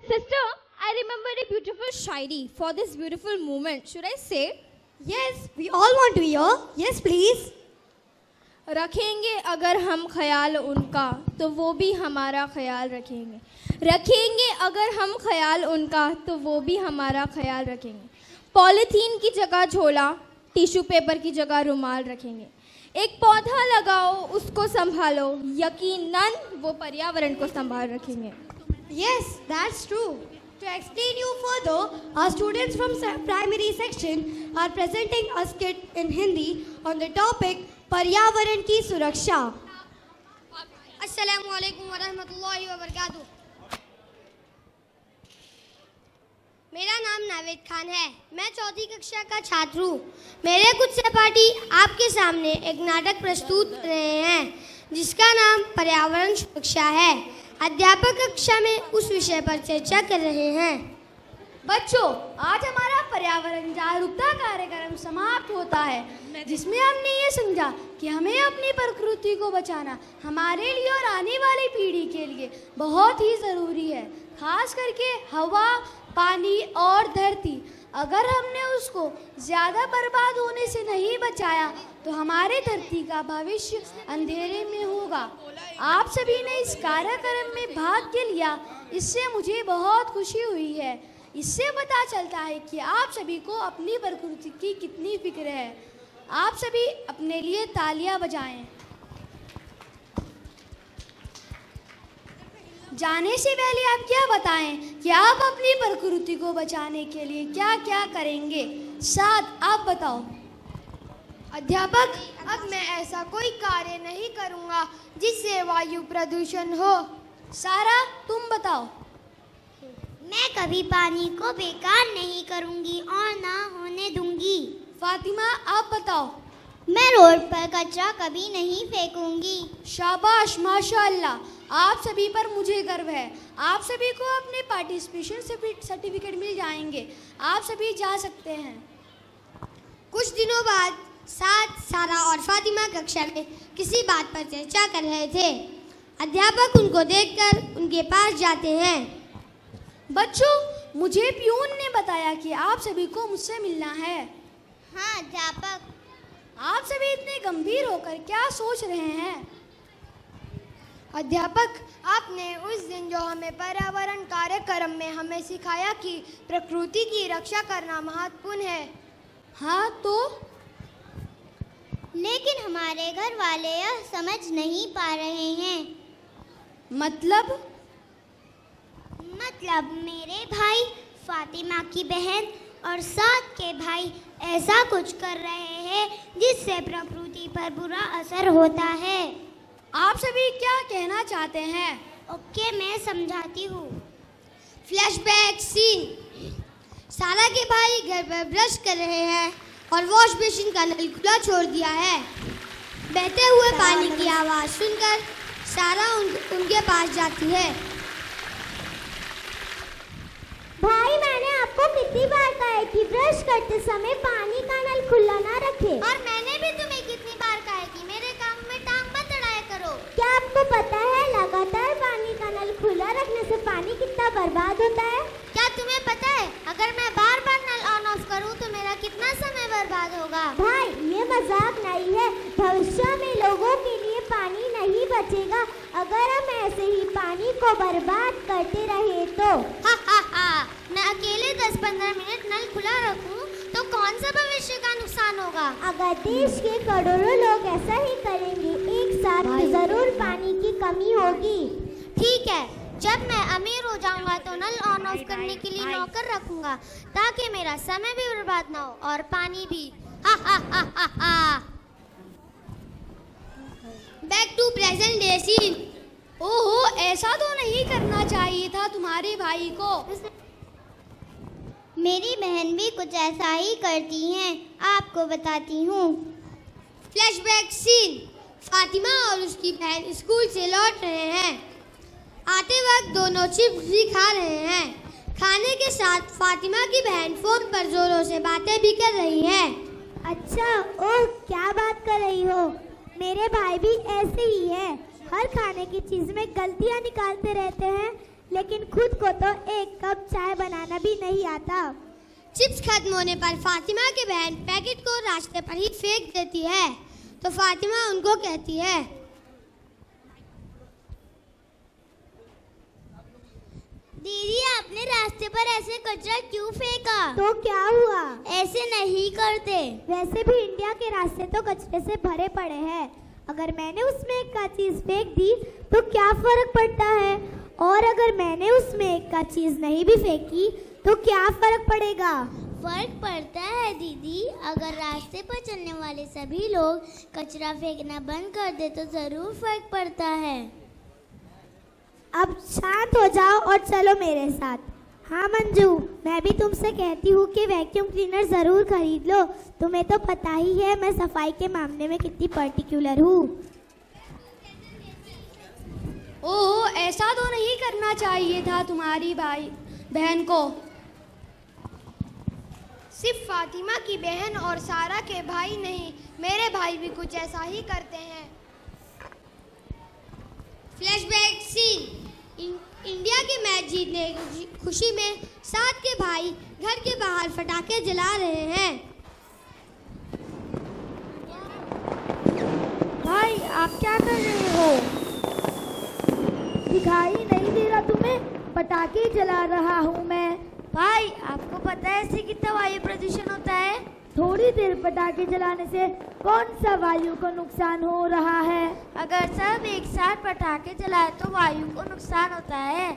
Sister, I remember a beautiful shairi for this beautiful moment. Should I say? Yes, we all want to hear. Yes, please. रखेंगे अगर हम ख्याल उनका तो वो भी हमारा ख्याल रखेंगे। रखेंगे अगर हम ख्याल उनका तो वो भी हमारा ख्याल रखेंगे। पॉलीथीन की जगह झोला, टिश्यू पेपर की जगह रुमाल रखेंगे। एक पौधा लगाओ, उसको संभालो, यकीनन वो पर्यावरण को संभाल रखेंगे। Yes, that's true. To explain you further, our students from primary section are presenting a skit in Hindi on the topic पर्यावरण की सुरक्षा। अस्सलामु अलैकुम वरहमतुल्लाहि वबरकातुहू। मेरा नाम नावेद खान है। मैं चौथी कक्षा का छात्र हूँ। मेरे कुछ सहपाठी आपके सामने एक नाटक प्रस्तुत कर रहे हैं जिसका नाम पर्यावरण सुरक्षा है। अध्यापक कक्षा में उस विषय पर चर्चा कर रहे हैं। बच्चों, आज हमारा पर्यावरण जागरूकता कार्यक्रम समाप्त होता है जिसमें हमने ये समझा कि हमें अपनी प्रकृति को बचाना हमारे लिए और आने वाली पीढ़ी के लिए बहुत ही ज़रूरी है। खास करके हवा, पानी और धरती, अगर हमने उसको ज़्यादा बर्बाद होने से नहीं बचाया तो हमारे धरती का भविष्य अंधेरे में होगा। आप सभी ने इस कार्यक्रम में भाग लिया, इससे मुझे बहुत खुशी हुई है। इससे पता चलता है कि आप सभी को अपनी प्रकृति की कितनी फिक्र है। आप सभी अपने लिए तालियां बजाएं। जाने से पहले आप क्या बताएं कि आप अपनी प्रकृति को बचाने के लिए क्या क्या करेंगे? साथ आप बताओ। अध्यापक, अब मैं ऐसा कोई कार्य नहीं करूँगा जिससे वायु प्रदूषण हो। सारा, तुम बताओ। मैं कभी पानी को बेकार नहीं करूँगी और ना होने दूँगी। फातिमा, आप बताओ। मैं रोड पर कचरा कभी नहीं फेंकूंगी। शाबाश, माशाअल्लाह, आप सभी पर मुझे गर्व है। आप सभी को अपने पार्टिसिपेशन सर्टिफिकेट मिल जाएंगे। आप सभी जा सकते हैं। कुछ दिनों बाद सारा और फातिमा कक्षा में किसी बात पर चर्चा कर रहे थे। अध्यापक उनको देखकर उनके पास जाते हैं। बच्चों, मुझे प्यून ने बताया कि आप सभी को मुझसे मिलना है। हाँ अध्यापक। आप सभी इतने गंभीर होकर क्या सोच रहे हैं? अध्यापक, आपने उस दिन जो हमें पर्यावरण कार्यक्रम में हमें सिखाया कि प्रकृति की रक्षा करना महत्वपूर्ण है। हाँ तो? लेकिन हमारे घर वाले यह समझ नहीं पा रहे हैं। मतलब मेरे भाई, फातिमा की बहन और साथ के भाई ऐसा कुछ कर रहे हैं जिससे प्रकृति पर बुरा असर होता है। आप सभी क्या कहना चाहते हैं? ओके, मैं समझाती हूँ। Flashback scene. सारा के भाई घर पर ब्रश कर रहे हैं और वॉश बेसिन का नल खुला छोड़ दिया है। बहते हुए पानी की आवाज़ सुनकर सारा उनके पास जाती है। भाई, मैंने आपको कितनी बार कहा है कि ब्रश करते समय पानी का नल खुला ना रखें। और मैंने भी तुम्हें कितनी बार कहा है कि मेरे काम में टांग मत अड़ाया करो। क्या आपको पता है लगातार पानी का नल खुला रखने से पानी कितना बर्बाद होता है? क्या तुम्हें पता है अगर मैं बार बार नल ऑन ऑफ करूं तो मेरा कितना समय बर्बाद होगा? भाई, ये मजाक नहीं है। भविष्य में लोगों के लिए पानी नहीं बचेगा अगर हम ऐसे ही पानी को बर्बाद करते रहे तो। मैं अकेले 10-15 मिनट नल खुला रखूं तो कौन सा भविष्य का नुकसान होगा? अगर देश के करोड़ों लोग ऐसा ही करेंगे एक साथ तो जरूर पानी की कमी होगी। ठीक है, जब मैं अमीर हो जाऊंगा तो नल ऑन ऑफ करने के लिए नौकर रखूंगा ताकि मेरा समय भी बर्बाद ना हो और पानी भी। Back to present day scene. ओहो, ऐसा तो नहीं करना चाहिए था तुम्हारे भाई को। मेरी बहन भी कुछ ऐसा ही करती हैं। आपको बताती हूँ। Flashback scene. फातिमा और उसकी बहन स्कूल से लौट रहे हैं। आते वक्त दोनों चिप्स भी खा रहे हैं। खाने के साथ फातिमा की बहन फोन पर जोरों से बातें भी कर रही है। अच्छा, ओह, क्या बात कर रही हो? मेरे भाई भी ऐसे ही है। हर खाने की चीज़ में गलतियाँ निकालते रहते हैं। लेकिन खुद को तो एक कप चाय बनाना भी नहीं आता। चिप्स खत्म होने पर फातिमा की बहन पैकेट को रास्ते पर ही फेंक देती है, तो फातिमा उनको कहती है, दीदी आपने रास्ते पर ऐसे कचरा क्यों फेंका? तो क्या हुआ? ऐसे नहीं करते। वैसे भी इंडिया के रास्ते तो कचरे से भरे पड़े हैं। अगर मैंने उसमें एक का चीज फेंक दी तो क्या फर्क पड़ता है, और अगर मैंने उसमें एक का चीज नहीं भी फेंकी तो क्या फर्क पड़ेगा? फर्क पड़ता है दीदी। अगर रास्ते पर चलने वाले सभी लोग कचरा फेंकना बंद कर दे तो जरूर फर्क पड़ता है। अब शांत हो जाओ और चलो मेरे साथ। हाँ मंजू, मैं भी तुमसे कहती हूँ कि वैक्यूम क्लीनर ज़रूर खरीद लो। तुम्हें तो पता ही है मैं सफाई के मामले में कितनी पर्टिकुलर हूँ। ओह, ऐसा तो नहीं करना चाहिए था तुम्हारी भाई बहन को। सिर्फ फातिमा की बहन और सारा के भाई नहीं, मेरे भाई भी कुछ ऐसा ही करते हैं। Flashback scene. इंडिया के मैच जीतने की खुशी में सात के भाई घर के बाहर पटाखे जला रहे हैं। भाई आप क्या कर रहे हो? दिखाई नहीं दे रहा तुम्हें? पटाखे जला रहा हूँ मैं। भाई आपको पता है इससे कितना वायु प्रदूषण होता है? थोड़ी देर पटाखे जलाने से कौन सा वायु को नुकसान हो रहा है? अगर सब एक साथ पटाखे जलाए तो वायु को नुकसान होता है।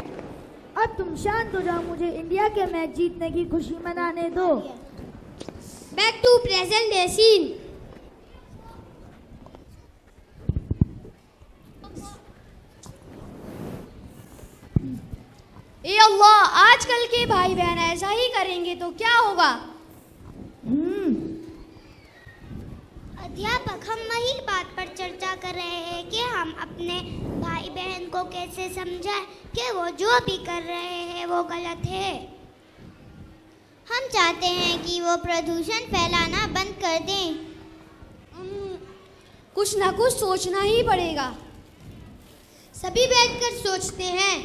अब तुम शांत हो जाओ, मुझे इंडिया के मैच जीतने की खुशी मनाने दो। Back to present day scene. ए अल्लाह, आजकल के भाई बहन ऐसा ही करेंगे तो क्या होगा? अध्यापक, हम वही बात पर चर्चा कर रहे हैं कि हम अपने भाई बहन को कैसे समझाएं कि वो जो भी कर रहे हैं वो गलत है। हम चाहते हैं कि वो प्रदूषण फैलाना बंद कर दें। कुछ ना कुछ सोचना ही पड़ेगा। सभी बैठकर सोचते हैं।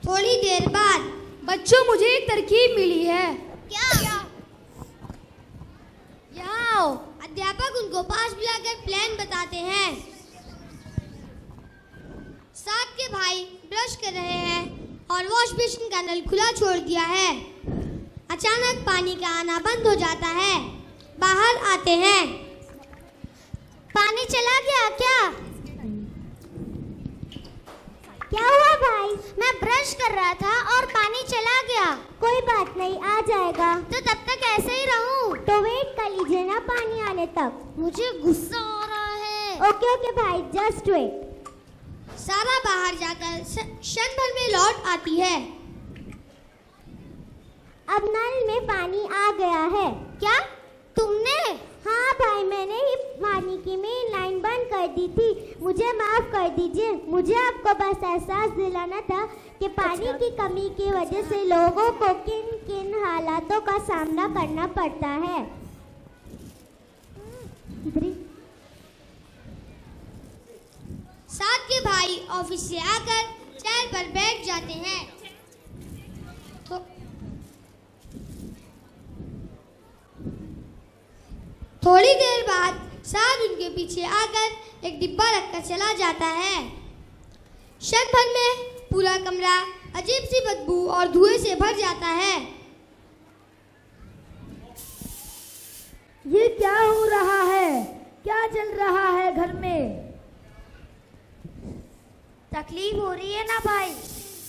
थोड़ी देर बाद, बच्चों मुझे एक तरकीब मिली है। क्या? यहाँ आओ। अध्यापक उनको पास बुलाकर प्लान बताते हैं। सात के भाई ब्रश कर रहे हैं और वॉश बेसिन का नल खुला छोड़ दिया है। अचानक पानी का आना बंद हो जाता है। बाहर आते हैं। पानी चला गया क्या? क्या हुआ भाई? मैं ब्रश कर रहा था और पानी चला गया। कोई बात नहीं, आ जाएगा। तो तब तक ऐसे ही रहूं? तो वेट कर लीजिए ना पानी आने तक। मुझे गुस्सा आ रहा है। ओके ओके भाई, जस्ट वेट। सारा बाहर जाकर क्षण भर में लौट आती है। अब नल में पानी आ गया है। क्या तुमने? हाँ भाई, मैंने ही पानी की मेन लाइन बंद कर दी थी। मुझे माफ कर दीजिए। मुझे आपको बस एहसास दिलाना था कि पानी की कमी की वजह से लोगों को किन किन हालातों का सामना करना पड़ता है। सात के भाई ऑफिस से आकर चेयर पर बैठ जाते हैं। थोड़ी देर बाद सात उनके पीछे आकर एक डिब्बा रखकर चला जाता है। क्षण भर में पूरा कमरा अजीब सी बदबू और धुएं से भर जाता है। ये क्या हो रहा है? क्या चल रहा है घर में? तकलीफ हो रही है ना भाई?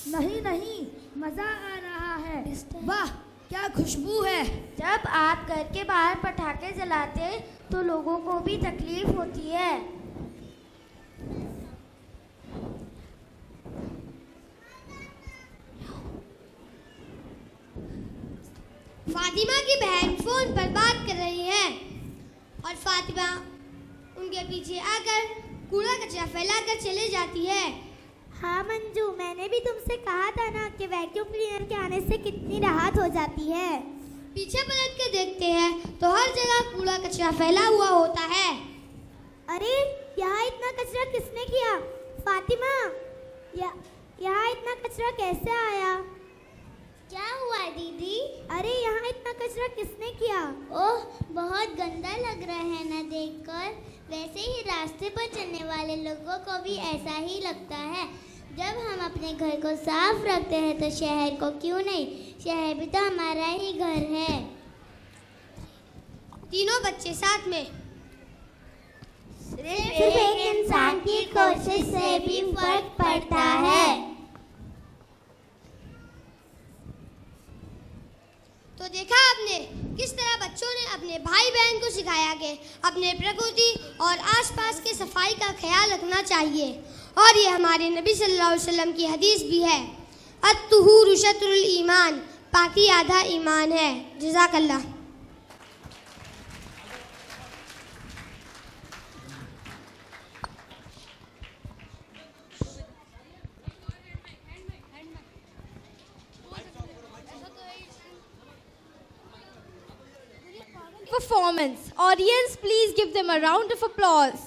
नहीं नहीं, मजा आ रहा है। वाह, क्या खुशबू है। जब आप घर के बाहर पटाखे जलाते तो लोगों को भी तकलीफ होती है। फातिमा की बहन फोन पर बात कर रही है और फातिमा उनके पीछे आकर कूड़ा कचरा फैलाकर चले जाती है। हाँ मंजू, मैंने भी तुमसे कहा था ना कि वैक्यूम क्लीनर के आने से कितनी राहत हो जाती है। पीछे पलट कर देखते हैं तो हर जगह कूड़ा कचरा फैला हुआ होता है। अरे, यहाँ इतना कचरा किसने किया? फातिमा, यहाँ इतना कचरा कैसे आया? क्या हुआ दीदी? अरे यहाँ इतना कचरा किसने किया? ओह, बहुत गंदा लग रहा है ना देखकर। वैसे ही रास्ते पर चलने वाले लोगों को भी ऐसा ही लगता है। जब हम अपने घर को साफ रखते हैं तो शहर को क्यों नहीं? शहर भी तो हमारा ही घर है। तीनों बच्चे साथ में। सिर्फ एक इंसान की कोशिश से भी फर्क पड़ता है। तो देखा आपने किस तरह बच्चों ने अपने भाई बहन को सिखाया कि अपने प्रकृति और आसपास के सफाई का ख्याल रखना चाहिए। और ये हमारे नबी सल्लल्लाहु अलैहि वसल्लम की हदीस भी है, अत्तुहूरु शत्रुल ईमान, पाकी आधा ईमान है। जज़ाकल्लाह। Performance. Audience, please give them a round of applause.